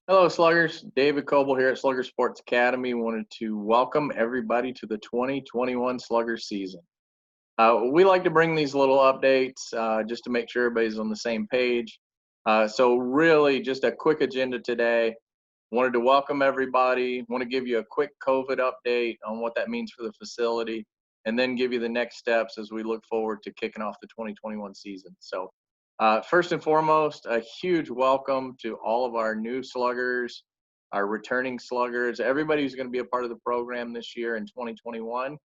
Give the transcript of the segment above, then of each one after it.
Hello, Sluggers. David Coble here at Slugger Sports Academy. Wanted to welcome everybody to the 2021 Slugger season. We like to bring these little updates just to make sure everybody's on the same page. So, really, just a quick agenda today. Wanted to welcome everybody. Want to give you a quick COVID update on what that means for the facility, and then give you the next steps as we look forward to kicking off the 2021 season. So, first and foremost, a huge welcome to all of our new sluggers, our returning sluggers, everybody who's going to be a part of the program this year in 2021.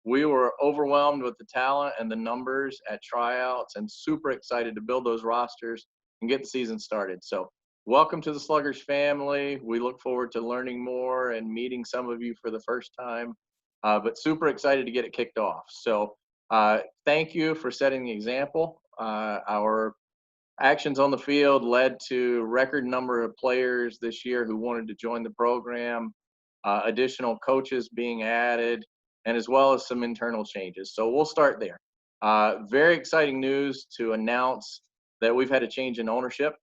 We were overwhelmed with the talent and the numbers at tryouts and super excited to build those rosters and get the season started. So, welcome to the Sluggers family. We look forward to learning more and meeting some of you for the first time, but super excited to get it kicked off. So, thank you for setting the example. Our actions on the field led to record number of players this year who wanted to join the program, additional coaches being added, and as well as some internal changes. So we'll start there. Very exciting news to announce that we've had a change in ownership.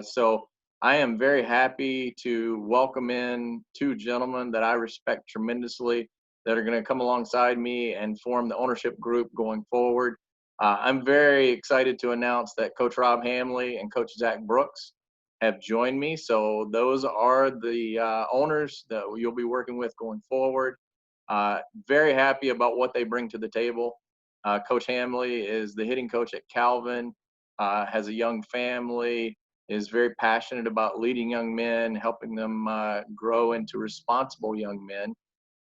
So I am very happy to welcome in two gentlemen that I respect tremendously that are going to come alongside me and form the ownership group going forward. I'm very excited to announce that Coach Rob Hamley and Coach Zach Brooks have joined me. So those are the owners that you'll be working with going forward. Very happy about what they bring to the table. Coach Hamley is the hitting coach at Calvin, has a young family, is very passionate about leading young men, helping them grow into responsible young men.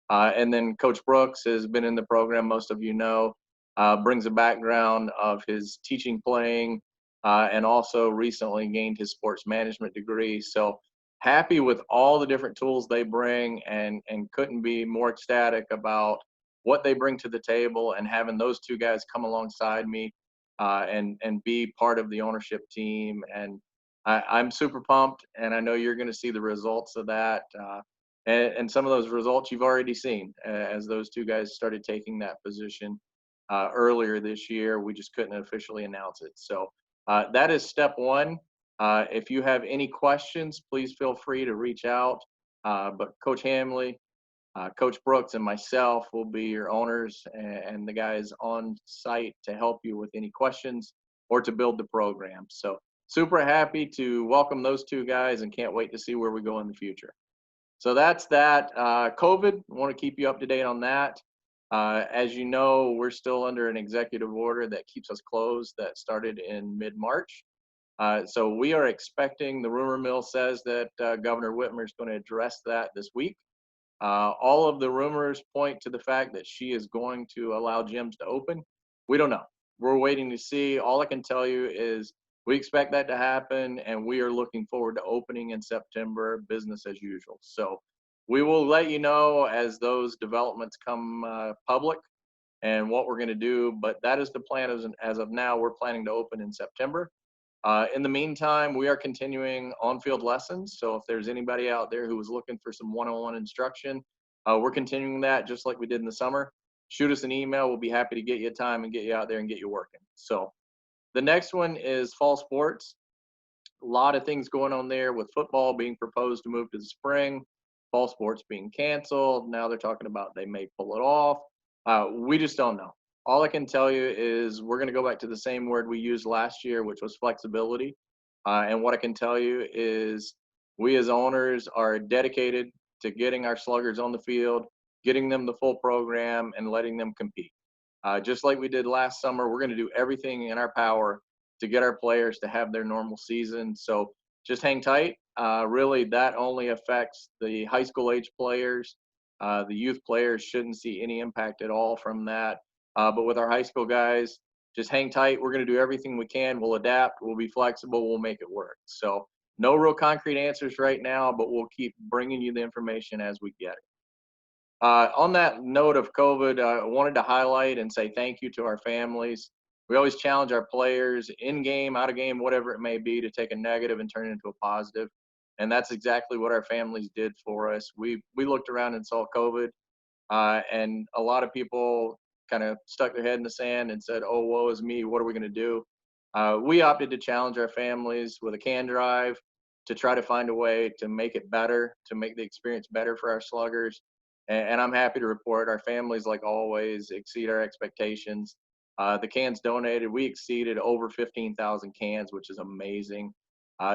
And then Coach Brooks has been in the program, most of you know, brings a background of his teaching, playing, and also recently gained his sports management degree. So happy with all the different tools they bring, and couldn't be more ecstatic about what they bring to the table and having those two guys come alongside me and be part of the ownership team. And I'm super pumped, and I know you're going to see the results of that. And some of those results you've already seen as those two guys started taking that position earlier this year. We just couldn't officially announce it. So that is step one. If you have any questions, please feel free to reach out. But Coach Hamley, Coach Brooks, and myself will be your owners and the guys on site to help you with any questions or to build the program. So super happy to welcome those two guys and can't wait to see where we go in the future. So that's that. COVID, I want to keep you up to date on that. As you know, we're still under an executive order that keeps us closed that started in mid-March. So we are expecting, the rumor mill says that Governor Whitmer is going to address that this week. All of the rumors point to the fact that she is going to allow gyms to open. We don't know. We're waiting to see. All I can tell you is we expect that to happen, and we are looking forward to opening in September, business as usual. So we will let you know as those developments come public and what we're going to do. But that is the plan as of now. We're planning to open in September. In the meantime, we are continuing on-field lessons. So if there's anybody out there who is looking for some one-on-one instruction, we're continuing that just like we did in the summer. Shoot us an email. We'll be happy to get you a time and get you out there and get you working. So the next one is fall sports. A lot of things going on there with football being proposed to move to the spring, fall sports being canceled. Now they're talking about they may pull it off. We just don't know. All I can tell you is we're going to go back to the same word we used last year, which was flexibility. And what I can tell you is we as owners are dedicated to getting our sluggers on the field, getting them the full program, and letting them compete. Just like we did last summer, we're going to do everything in our power to get our players to have their normal season. So just hang tight. Really, that only affects the high school age players. The youth players shouldn't see any impact at all from that. But with our high school guys, just hang tight. We're going to do everything we can. We'll adapt. We'll be flexible. We'll make it work. So no real concrete answers right now, but we'll keep bringing you the information as we get it. On that note of COVID, I wanted to highlight and say thank you to our families. We always challenge our players in game, out of game, whatever it may be, to take a negative and turn it into a positive. And that's exactly what our families did for us. We looked around and saw COVID, and a lot of people kind of stuck their head in the sand and said, "Oh, woe is me. What are we going to do?" We opted to challenge our families with a can drive. to try to find a way to make it better, to make the experience better for our sluggers. And I'm happy to report our families, like always, exceed our expectations. The cans donated, we exceeded over 15,000 cans, which is amazing.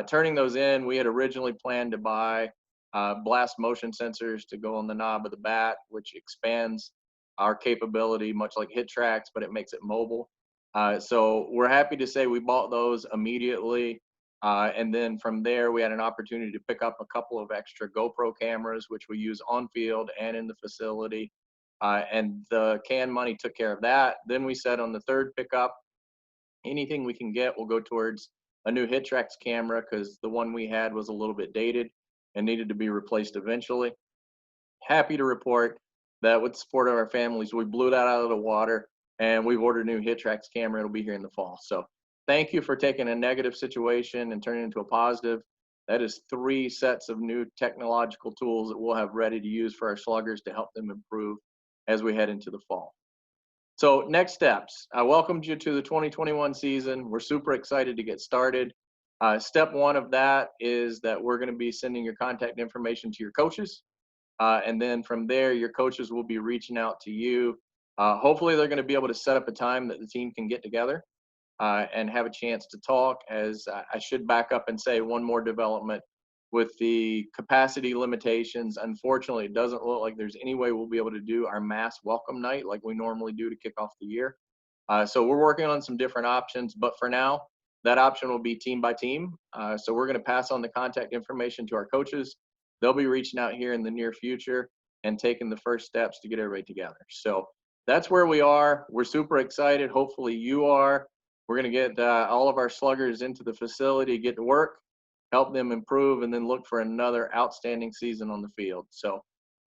Turning those in, we had originally planned to buy blast motion sensors to go on the knob of the bat, which expands our capability, much like HitTrax, but it makes it mobile. So we're happy to say we bought those immediately. And then from there, we had an opportunity to pick up a couple of extra GoPro cameras, which we use on field and in the facility. And the can money took care of that. Then we said on the third pickup, anything we can get will go towards a new HitTrax camera because the one we had was a little bit dated and needed to be replaced eventually. Happy to report that with the support of our families, we blew that out of the water and we've ordered a new HitTrax camera. It'll be here in the fall. So thank you for taking a negative situation and turning it into a positive. That is 3 sets of new technological tools that we'll have ready to use for our sluggers to help them improve as we head into the fall. So next steps, I welcomed you to the 2021 season. We're super excited to get started. Step 1 of that is that we're going to be sending your contact information to your coaches. And then from there, your coaches will be reaching out to you. Hopefully they're going to be able to set up a time that the team can get together and have a chance to talk. As I should back up and say one more development with the capacity limitations. Unfortunately, it doesn't look like there's any way we'll be able to do our mass welcome night like we normally do to kick off the year. So we're working on some different options, but for now, that option will be team by team. So we're going to pass on the contact information to our coaches. They'll be reaching out here in the near future and taking the first steps to get everybody together. So that's where we are. We're super excited. Hopefully you are. We're going to get all of our sluggers into the facility, get to work, help them improve, and then look for another outstanding season on the field. So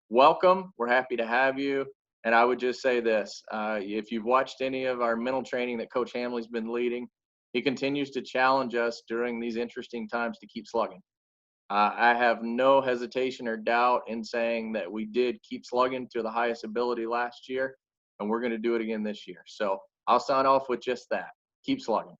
welcome. We're happy to have you. And I would just say this, if you've watched any of our mental training that Coach Hamley's been leading, he continues to challenge us during these interesting times to keep slugging. I have no hesitation or doubt in saying that we did keep slugging to the highest ability last year, and we're going to do it again this year. So I'll sign off with just that. Keep slugging.